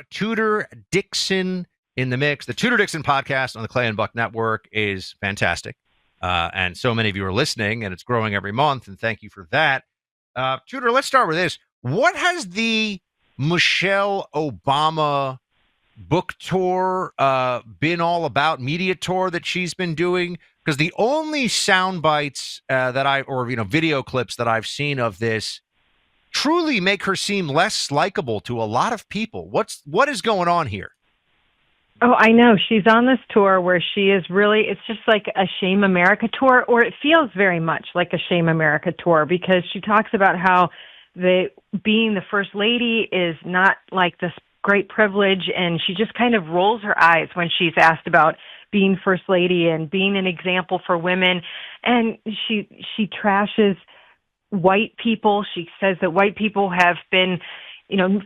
Tudor Dixon in the mix. The Tudor Dixon podcast on the Clay and Buck Network is fantastic. And so many of you are listening, and it's growing every month, and thank you for that. Tudor, let's start with this. What has the Michelle Obama book tour been all about, media tour that she's been doing? Because the only sound bites video clips that I've seen of this truly make her seem less likable to a lot of people. What is going on here? Oh, I know. She's on this tour where she is really, it's just like a Shame America tour, or it feels very much like a Shame America tour, because she talks about how being the first lady is not like this great privilege, and she just kind of rolls her eyes when she's asked about being first lady and being an example for women. And she trashes white people. She says that white people have been,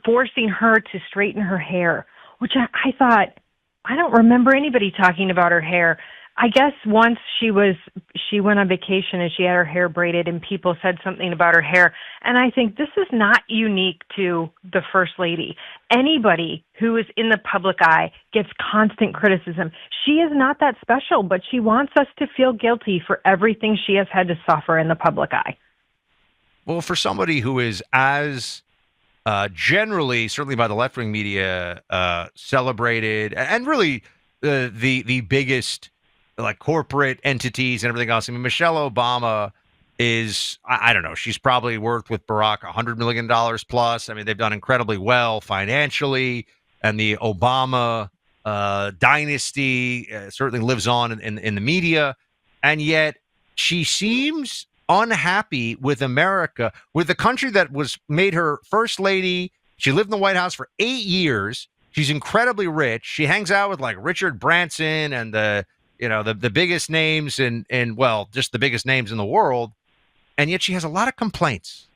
forcing her to straighten her hair, which I thought, I don't remember anybody talking about her hair. I guess once she went on vacation and she had her hair braided and people said something about her hair. And I think this is not unique to the First Lady. Anybody who is in the public eye gets constant criticism. She is not that special, but she wants us to feel guilty for everything she has had to suffer in the public eye. Well, for somebody who is as generally, certainly by the left-wing media, celebrated, and really the biggest like corporate entities and everything else. I mean, Michelle Obama is, I don't know, she's probably worth with Barack $100 million plus. I mean, they've done incredibly well financially, and the Obama dynasty certainly lives on in the media, and yet she seems unhappy with America, with the country that made her first lady. She lived in the White House for 8 years. She's incredibly rich. She hangs out with like Richard Branson and the biggest names just the biggest names in the world. And yet she has a lot of complaints.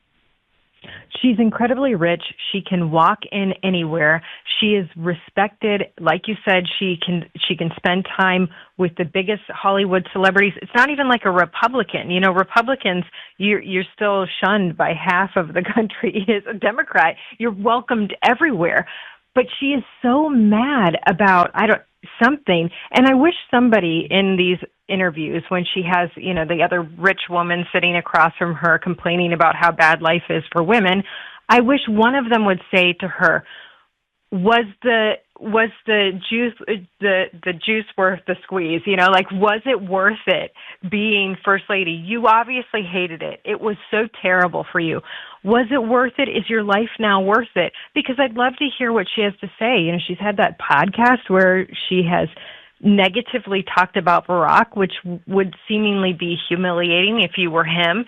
She's incredibly rich. She can walk in anywhere. She is respected. Like you said, she can spend time with the biggest Hollywood celebrities. It's not even like a Republican. Republicans, you're still shunned by half of the country. As a Democrat, you're welcomed everywhere. But she is so mad about something. And I wish somebody in these interviews, when she has, the other rich woman sitting across from her complaining about how bad life is for women, I wish one of them would say to her, was the juice worth the squeeze? Was it worth it being first lady? You obviously hated it. It was so terrible for you. Was it worth it? Is your life now worth it? Because I'd love to hear what she has to say. She's had that podcast where she has negatively talked about Barack, which would seemingly be humiliating if you were him.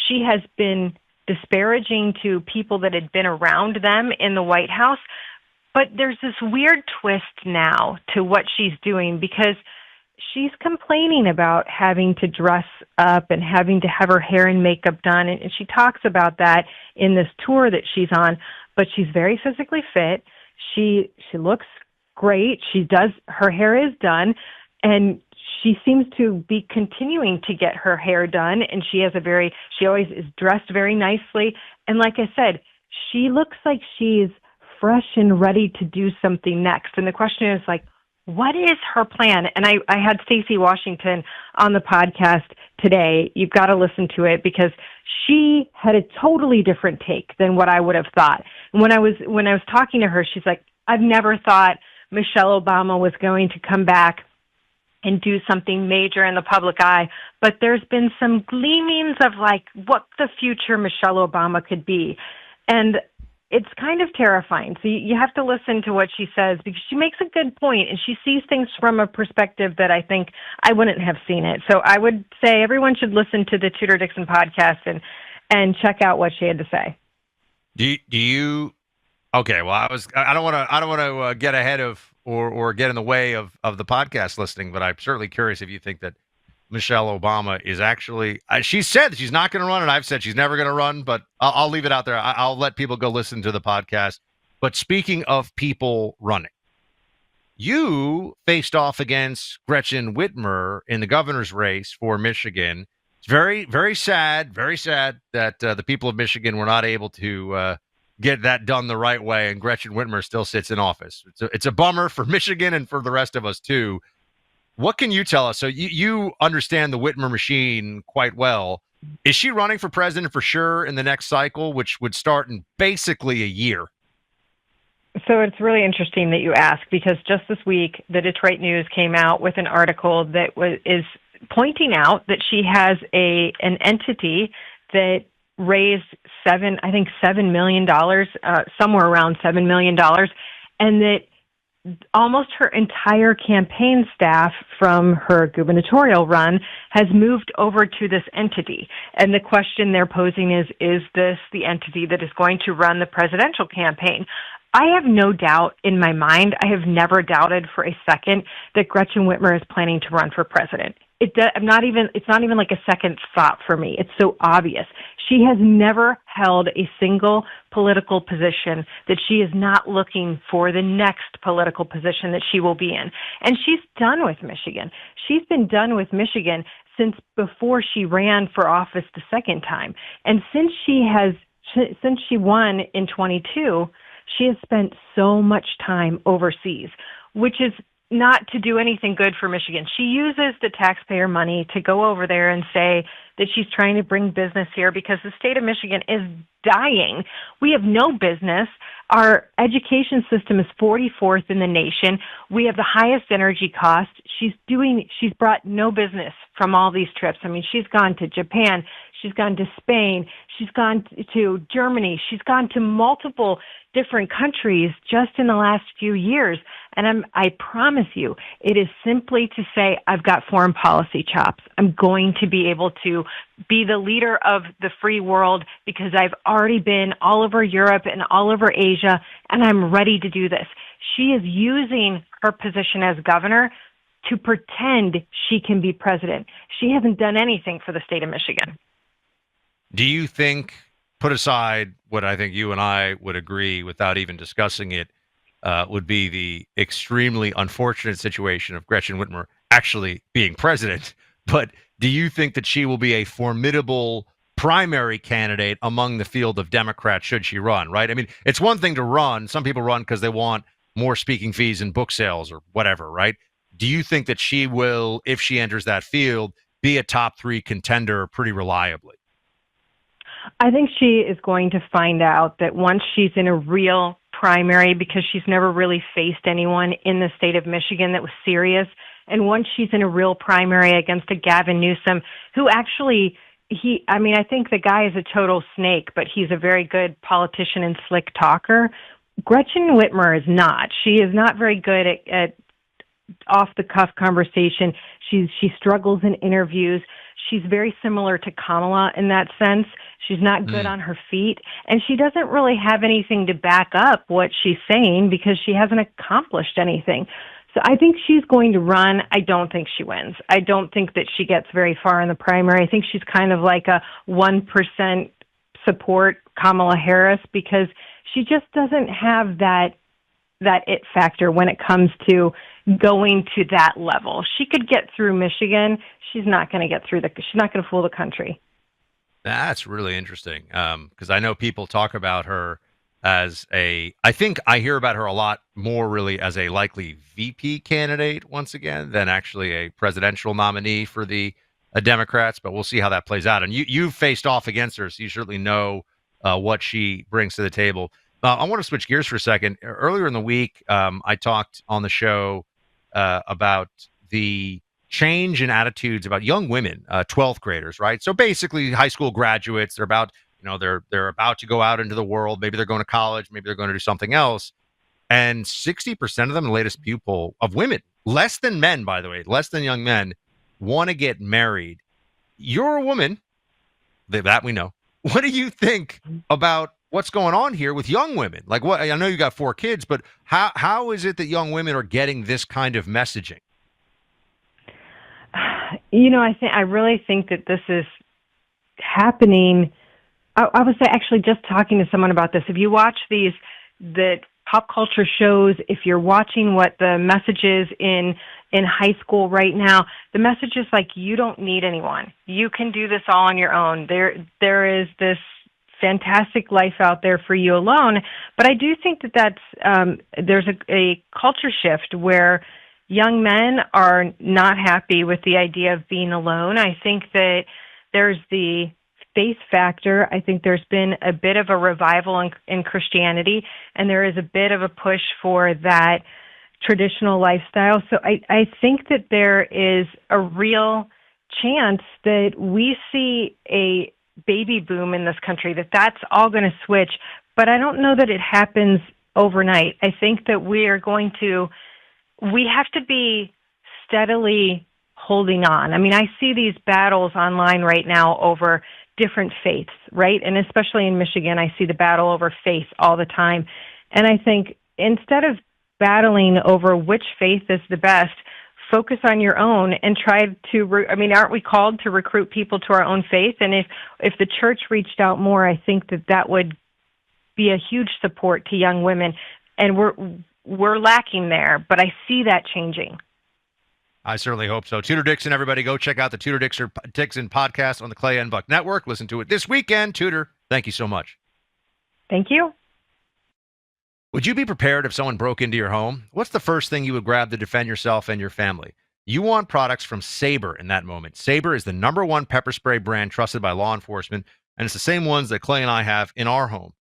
She has been disparaging to people that had been around them in the White House. But there's this weird twist now to what she's doing, because she's complaining about having to dress up and having to have her hair and makeup done. And she talks about that in this tour that she's on, but she's very physically fit. She looks great. Her hair is done, and she seems to be continuing to get her hair done. And she always is dressed very nicely. And like I said, she looks like she's fresh and ready to do something next. And the question is what is her plan? And I had Stacey Washington on the podcast today. You've got to listen to it, because she had a totally different take than what I would have thought. And when I was talking to her, she's like, I've never thought Michelle Obama was going to come back and do something major in the public eye, but there's been some gleamings of what the future Michelle Obama could be. And it's kind of terrifying. So you have to listen to what she says, because she makes a good point, and she sees things from a perspective that I think I wouldn't have seen it. So I would say everyone should listen to the Tudor Dixon podcast and check out what she had to say. Do you? Okay. Well, I don't want to get ahead of or get in the way of the podcast listening, but I'm certainly curious if you think that Michelle Obama is actually, she said she's not going to run, and I've said she's never going to run, but I'll leave it out there. I'll let people go listen to the podcast. But speaking of people running, you faced off against Gretchen Whitmer in the governor's race for Michigan. It's very, very sad that the people of Michigan were not able to get that done the right way, and Gretchen Whitmer still sits in office. It's a bummer for Michigan and for the rest of us too. What can you tell us? So you understand the Whitmer machine quite well. Is she running for president for sure in the next cycle, which would start in basically a year? So it's really interesting that you ask, because just this week, the Detroit News came out with an article that is pointing out that she has an entity that raised $7 million, somewhere around $7 million, and that almost her entire campaign staff from her gubernatorial run has moved over to this entity. And the question they're posing is this the entity that is going to run the presidential campaign? I have no doubt in my mind, I have never doubted for a second that Gretchen Whitmer is planning to run for president. It's not even like a second thought for me. It's so obvious. She has never held a single political position that she is not looking for the next political position that she will be in. And she's done with Michigan. She's been done with Michigan since before she ran for office the second time. And since she won in 22, she has spent so much time overseas, which is not to do anything good for Michigan. She uses the taxpayer money to go over there and say that she's trying to bring business here because the state of Michigan is dying. We have no business. Our education system is 44th in the nation. We have the highest energy cost. She's brought no business from all these trips. I mean, she's gone to Japan. She's gone to Spain. She's gone to Germany. She's gone to multiple different countries just in the last few years. And I promise you, it is simply to say, I've got foreign policy chops. I'm going to be able to be the leader of the free world because I've already been all over Europe and all over Asia, and I'm ready to do this. She is using her position as governor to pretend she can be president. She hasn't done anything for the state of Michigan. Do you think, put aside what I think you and I would agree without even discussing it, would be the extremely unfortunate situation of Gretchen Whitmer actually being president, but do you think that she will be a formidable primary candidate among the field of Democrats should she run, right? I mean, it's one thing to run. Some people run because they want more speaking fees and book sales or whatever, right? Do you think that she will, if she enters that field, be a top 3 contender pretty reliably? I think she is going to find out that once she's in a real primary, because she's never really faced anyone in the state of Michigan that was serious, and once she's in a real primary against a Gavin Newsom, who actually, I think the guy is a total snake, but he's a very good politician and slick talker. Gretchen Whitmer is not. She is not very good at off-the-cuff conversation. She struggles in interviews. She's very similar to Kamala in that sense. She's not good on her feet, and she doesn't really have anything to back up what she's saying because she hasn't accomplished anything. So I think she's going to run. I don't think she wins. I don't think that she gets very far in the primary. I think she's kind of like a 1% support Kamala Harris because she just doesn't have that it factor when it comes to going to that level. She could get through Michigan. She's not going to get through she's not going to fool the country. That's really interesting because I know people talk about her as I think I hear about her a lot more really as a likely VP candidate once again than actually a presidential nominee for the Democrats, but we'll see how that plays out. And you've faced off against her, so you certainly know what she brings to the table. I want to switch gears for a second. Earlier in the week, I talked on the show about the change in attitudes about young women, 12th graders, right? So basically high school graduates, they're about, they're about to go out into the world. Maybe they're going to college, maybe they're going to do something else. And 60% of them, the latest Pew poll of women, less than men, by the way, less than young men, want to get married. You're a woman, that we know. What do you think about what's going on here with young women? Like, what? I know you got 4 kids, but how is it that young women are getting this kind of messaging? I really think that this is happening. I was actually just talking to someone about this. If you watch the pop culture shows, if you're watching what the message is in high school right now, the message is like, you don't need anyone. You can do this all on your own. There is this fantastic life out there for you alone. But I do think that there's a culture shift where young men are not happy with the idea of being alone. I think that there's the faith factor. I think there's been a bit of a revival in Christianity, and there is a bit of a push for that traditional lifestyle. So I think that there is a real chance that we see a baby boom in this country, that's all going to switch. But I don't know that it happens overnight. I think that we have to be steadily holding on. I mean, I see these battles online right now over different faiths, right? And especially in Michigan, I see the battle over faith all the time. And I think instead of battling over which faith is the best, focus on your own and try to, aren't we called to recruit people to our own faith? And if the church reached out more, I think that would be a huge support to young women. And we're lacking there, but I see that changing. I certainly hope so. Tudor Dixon, everybody, go check out the Tudor Dixon podcast on the Clay and Buck Network. Listen to it this weekend. Tudor, thank you so much. Thank you. Would you be prepared if someone broke into your home? What's the first thing you would grab to defend yourself and your family? You want products from Sabre in that moment. Sabre is the #1 pepper spray brand trusted by law enforcement, and it's the same ones that Clay and I have in our home.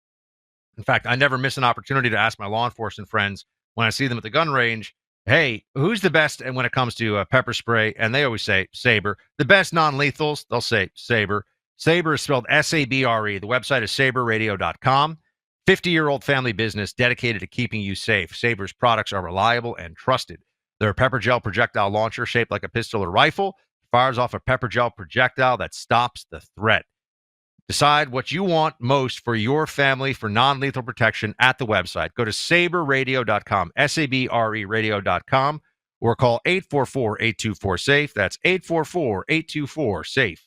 In fact, I never miss an opportunity to ask my law enforcement friends when I see them at the gun range, hey, who's the best and when it comes to pepper spray? And they always say Sabre. The best non-lethals, they'll say Sabre. Sabre is spelled S-A-B-R-E. The website is sabreradio.com. 50-year-old family business dedicated to keeping you safe. Sabre's products are reliable and trusted. They're a pepper gel projectile launcher shaped like a pistol or rifle. Fires off a pepper gel projectile that stops the threat. Decide what you want most for your family for non-lethal protection at the website. Go to sabreradio.com, S-A-B-R-E radio.com, or call 844-824-SAFE. That's 844-824-SAFE.